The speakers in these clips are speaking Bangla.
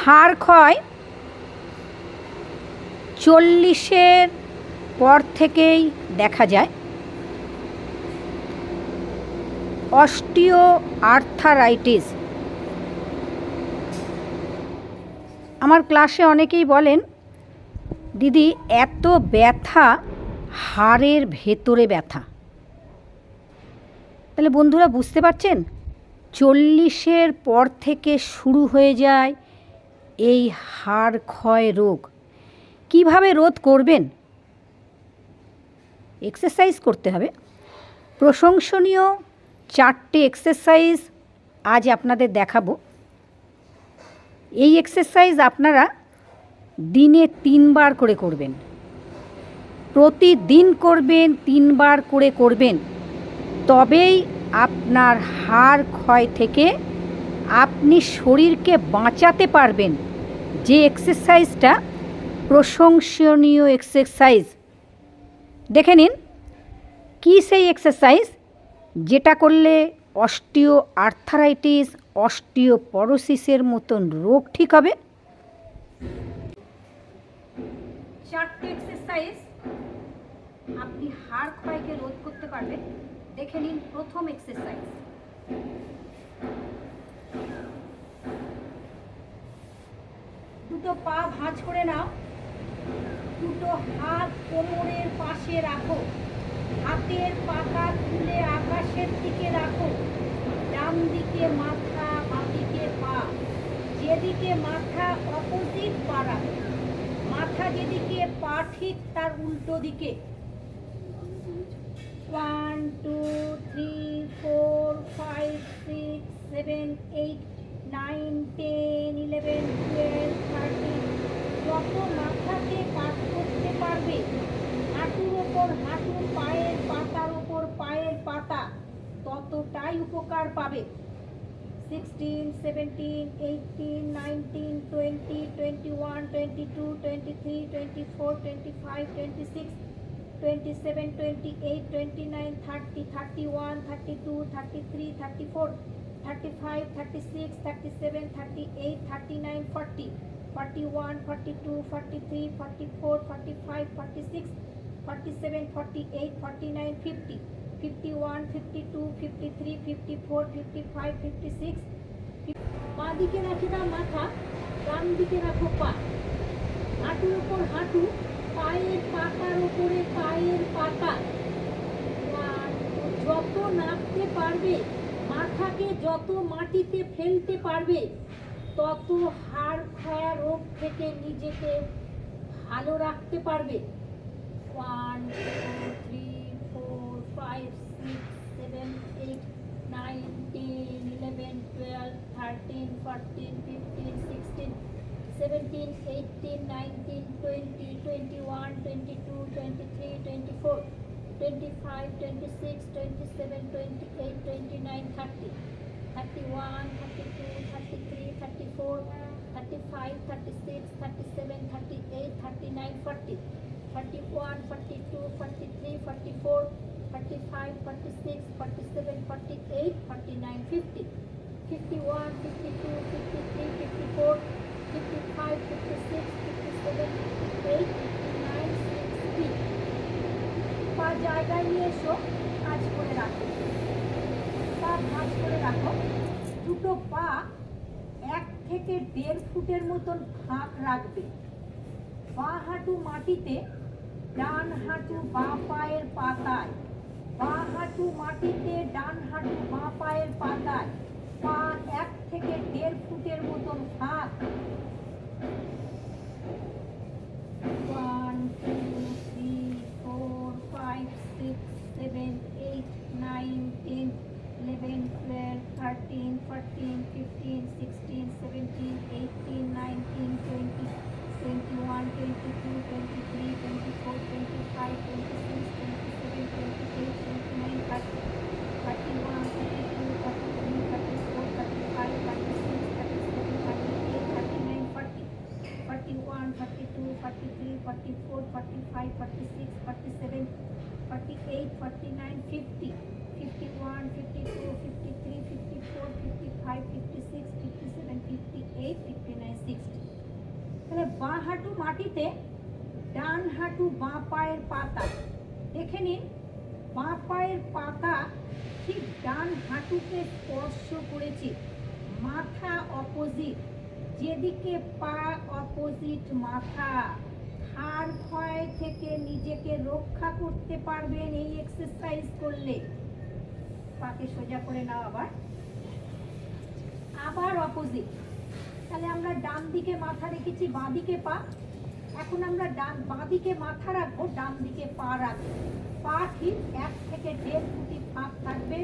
হাড় ক্ষয় 40-এর পর থেকেই দেখা যায়। Osteo arthritis. আমার ক্লাসে অনেকেই বলেন, দিদি এত ব্যথা, হাড়ের ভেতরে ব্যথা। তাহলে বন্ধুরা বুঝতে পারছেন, 40-এর পর থেকে শুরু হয়ে যায় এই হাড় ক্ষয় রোগ। কিভাবে রোধ করবেন? এক্সারসাইজ করতে হবে। প্রশংসনীয় 4টে এক্সারসাইজ আজ আপনাদের দেখাবো। এই এক্সারসাইজ আপনারা দিনে 3 বার করে করবেন। প্রতিদিন করবেন, 3 বার করে করবেন। তবেই আপনার হাড় ক্ষয় থেকে আপনি শরীরকে বাঁচাতে পারবেন। যে এক্সারসাইজটা প্রশংসনীয় এক্সারসাইজ। দেখে নিন কী সেই এক্সারসাইজ যেটা করলে অস্টিও আর্থারাইটিস, অস্টিওপরোসিসের মতন রোগ ঠিক হবে। 4টে এক্সারসাইজ আপনি হাড় ক্ষয়কে রোধ করতে পারবেন। দেখে নিন প্রথম এক্সারসাইজ। দুটো পা ভাঁজ করে নাও, দুটো হাত কোমরের পাশে রাখো, হাতের পাতা তুলে আকাশের দিকে রাখো, ডান দিকে মাথা, বাঁ দিকে পা। যেদিকে মাথা অপোজিট পা রাখো, মাথা যেদিকে পা ঠিক তার উল্টো দিকে। 1 2 3 4 5 6 7 8 9 10 11 12 13। যত মাথাকে কাজ করতে পারবে, হাঁটুর ওপর হাঁটু, পায়ের পাতার ওপর পায়ের পাতা, ততটাই উপকার পাবে। 16 17 18 19 20 21 22 23 24 25 26 27 28 29 30 31 32 33 34 35 36 37 38 39 40 41 42 43 44 45 46 47 48 49 50 51 52 53 54 55 56। বাঁ দিকে রাখি না মাথা, ডান দিকে রাখো পা, হাঁটুর ওপর হাঁটু, পায়ের পাতার উপরে পায়ের পাতা। যত নাড়তে পারবে, মাথাকে যত মাটিতে ফেলতে পারবে, তত হাড় ক্ষয় রোগ থেকে নিজেকে ভালো রাখতে পারবে। 1 2 3 4 5 6 7 8 9 10 11 12 13 14 15 16 17 18 19 20 21 22 23 24 25 26 27 28 29 30 31 32 33 34 35 36 37 38 39 40 41 42 43 44 45 46 47 48 49 50 51 52 53 54 55 56 57 58 59 60। পা জায়গায় নিয়ে এসো, ভাঁজ করে রাখো, পা ভাঁজ করে রাখো। দুটো পা 1 থেকে 1.5 ফুটের মতন ফাঁক রাখবে। বাঁ হাঁটু মাটিতে, ডান হাঁটু বাঁ পায়ের পাতায়, বাঁ হাঁটু মাটিতে, ডান হাঁটু বাঁ পায়ের পাতায়। পা 1 থেকে 1.5 ফুটের মতন ফাঁক। 1 2 3 4 5 6 7 8 9 10 11 12 13 14 15 16 17 18 19 20 21 22 23 24 25 26 27 28 29 30 31 32 33 34 35 36 37 38 39 40 41 42 43 44 45 46 47 48 49 50 51 52 53 54 55 56 57 58 59 60। বাঁ হাঁটু মাটিতে, ডান হাঁটু বাঁ পায়ের পাতা। দেখে নিন, বাঁ পায়ের পাতা ঠিক ডান হাঁটুকে স্পর্শ করেছে, মাথা অপোজিট, যেদিকে পা অপোজিট মাথা। হাড় ক্ষয় থেকে নিজেকে রক্ষা করতে পারবেন এই এক্সারসাইজ করলে। পাকে সোজা করে নাও, আবার আবার অপোজিট। তাহলে আমরা ডান দিকে মাথা রেখেছি, বাঁ দিকে পা। এখন আমরা বাঁ দিকে মাথা রাখবো, ডান দিকে পা রাখবো। পা ঠিক 1 থেকে 1.5 ফুটি ফাঁক থাকবে,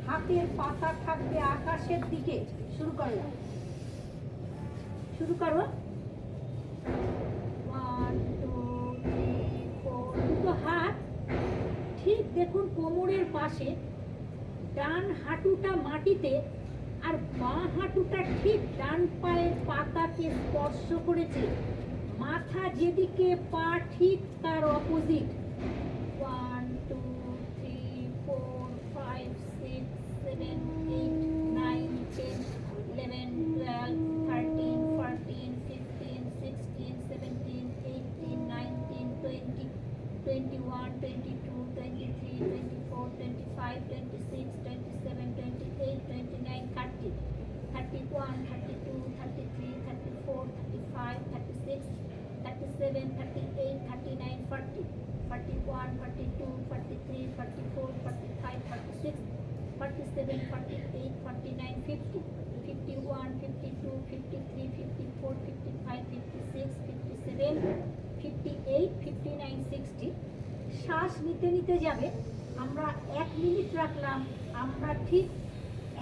হাতের পাতা থাকবে আকাশের দিকে। শুরু করো, শুরু করো। 1 2 3 4। দুটো হাত ঠিক দেখুন কোমরের পাশে, ডান হাঁটুটা মাটিতে আর বাঁ হাঁটুটা ঠিক ডান পায়ের পাতাকে স্পর্শ করেছে, মাথা যেদিকে, পা ঠিক তার অপোজিট। 1 2 3 4 5 6 7 8 9 10 11 12 13 14 15 16 17 18 19 20 21 22 23 24 25 26 27 28 29 30 31 32 33 34 35 36 37 38 39 40 41 42 43 44 45 46 47 48 49 50 51 52 53 54 55 56 57 58 59 60। শ্বাস নিতে নিতে যাবে। আমরা 1 মিনিট রাখলাম। আমরা ঠিক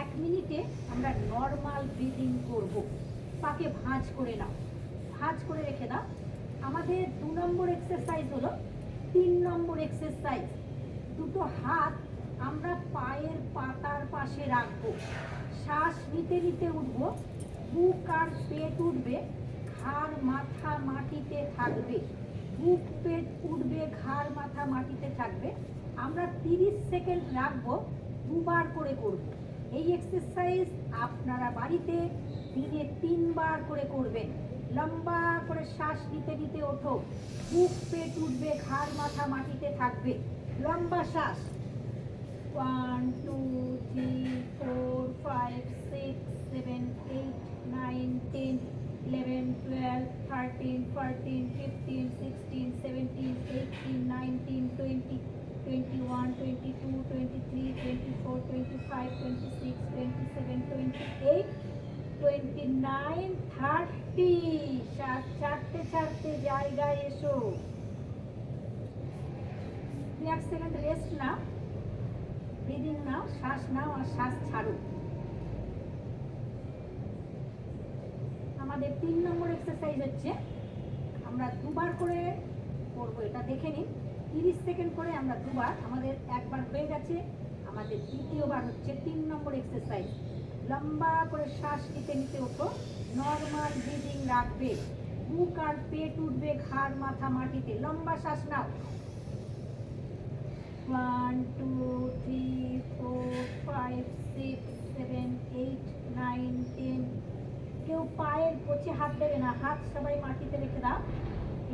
1 মিনিটে আমরা নর্মাল ব্রিদিং করব। পাকে ভাঁজ করে নাও, ভাঁজ করে রেখে দাও। আমাদের 2 নম্বর এক্সারসাইজ হলো 3 নম্বর এক্সারসাইজ। দুটো হাত আমরা পায়ের পাতার পাশে রাখবো। শ্বাস নিতে নিতে উঠবো, বুক আর পেট উঠবে, ঘাড় মাথা মাটিতে থাকবে। বুক পেট উঠবে, ঘাড় মাথা মাটিতে থাকবে। আমরা 30 সেকেন্ড রাখবো, 2 বার করে করব। এই এক্সারসাইজ আপনারা বাড়িতে দিনে 3 বার করে করবেন। লম্বা করে শ্বাস নিতে নিতে ওঠো, বুক পেট উঠবে, ঘাড় মাথা মাটিতে থাকবে। লম্বা শ্বাস। 1 2 3 4 5 6 7 8 9 10 11 12 13 14 15 16 17 18 19 20 21 22 23 24 25 26 27 28 29 30। শ্বাস ছাড়তে ছাড়তে জায়গায় এসো। 1 সেকেন্ড রেস্ট নাও, ব্রিদিং নাও, শ্বাস নাও আর শ্বাস ছাড়ো। আমাদের 3 নম্বর এক্সারসাইজ হচ্ছে, আমরা 2 বার করে করবো। এটা দেখে নিন, 30 সেকেন্ড করে আমরা 2 বার। আমাদের 1 বার হয়ে গেছে, আমাদের দ্বিতীয়বার হচ্ছে 3 নম্বর এক্সারসাইজ। লম্বা করে শ্বাস নিতে নিতে ওঠো, নর্মাল ব্রিদিং রাখবে, বুক আর পেট উঠবে, ঘাড় মাথা মাটিতে। লম্বা শ্বাস নাও। 1 2 3 4 5 6 7 8 9 10। কেউ পায়ের কোচে হাত দেবে না, হাত সবাই মাটিতে রেখে দাও।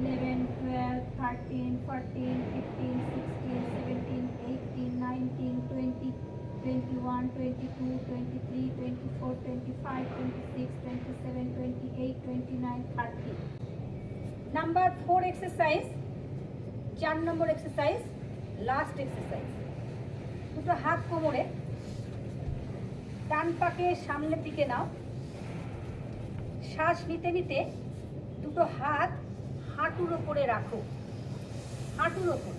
11 12 13 14 15 16 17 18 19 20 21 22 23 24 25 26 27 28 29 30। নাম্বার 4 এক্সারসাইজ, 4 নম্বর এক্সারসাইজ, লাস্ট এক্সারসাইজ। দুটো হাত কোমরে, ডান পাকে সামনের দিকে নাও। শ্বাস নিতে নিতে দুটো হাত হাঁটুর ওপরে রাখো, হাঁটুর ওপর।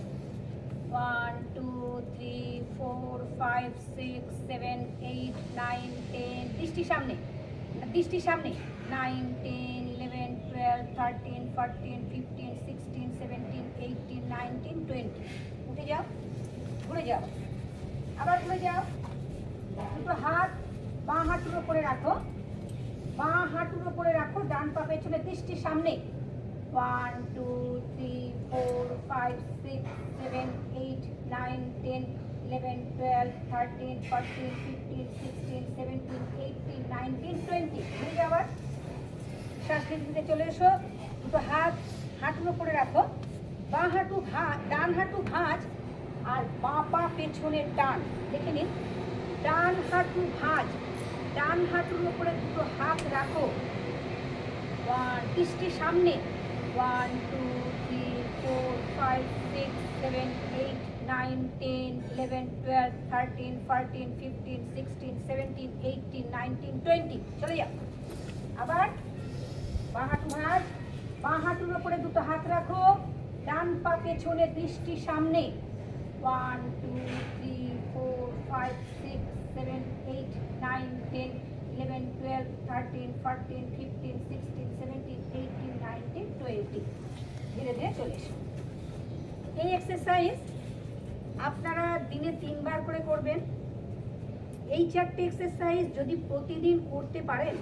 1 2 3 4 5 6 7 8 9 10। দৃষ্টি সামনে, দৃষ্টি সামনে। 9 10 11 12 13 14 15 16 17 18 19 20। উঠে যাও, ঘুরে যাও, আবার ঘুরে যাও। দুটো হাত বাঁ হাঁটুর ওপরে রাখো, বাঁ হাঁটুর ওপরে রাখো, ডান পা পেছনে, দৃষ্টি সামনে। 1 2 3 4 5 6 7 8 9 10 11 12 13 14 15 16 17 18 19 20। ঘুরে যাও, আবার শ্বাস ধীরে ধীরে চলে এসো। দুটো হাত হাঁটুর ওপরে রাখো, বাঁ হাঁটু ডান হাঁটু ভাঁজ আর বাঁ পা পেছনে টান। দেখে নিন, ডান হাঁটু ভাঁজ, ডান হাঁটুর ওপরে দুটো হাত রাখো, দৃষ্টি সামনে। 1 2 3 4 5 6 7 8 9 10 11 12 13 14 15 16 17 18 19 20। চলে যাও। আবার বাঁ হাঁটু ভাঁজ, বাঁ হাঁটুর ওপরে দুটো হাত রাখো, ডান পা পেছনে, দৃষ্টি সামনে। 1 2 3 4 5 6 7 8 9 10 11 12 13 14 15 16 17 18 19 20। ধীরে ধীরে চলে এসো। এই এক্সারসাইজ আপনারা দিনে 3 বার করে করবেন। এই 4টে এক্সারসাইজ যদি প্রতিদিন করতে পারেন,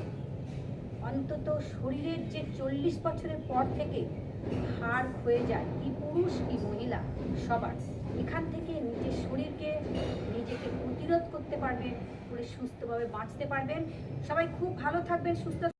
অন্তত শরীরের যে 40 বছরের পর থেকে হাড় হয়ে যায়, কি পুরুষ কি মহিলা সবার, এখান থেকে নিজের শরীরকে নিজেকে প্রতিরোধ করতে পারবেন, করে সুস্থভাবে বাঁচতে পারবেন। সবাই খুব ভালো থাকবেন, সুস্থ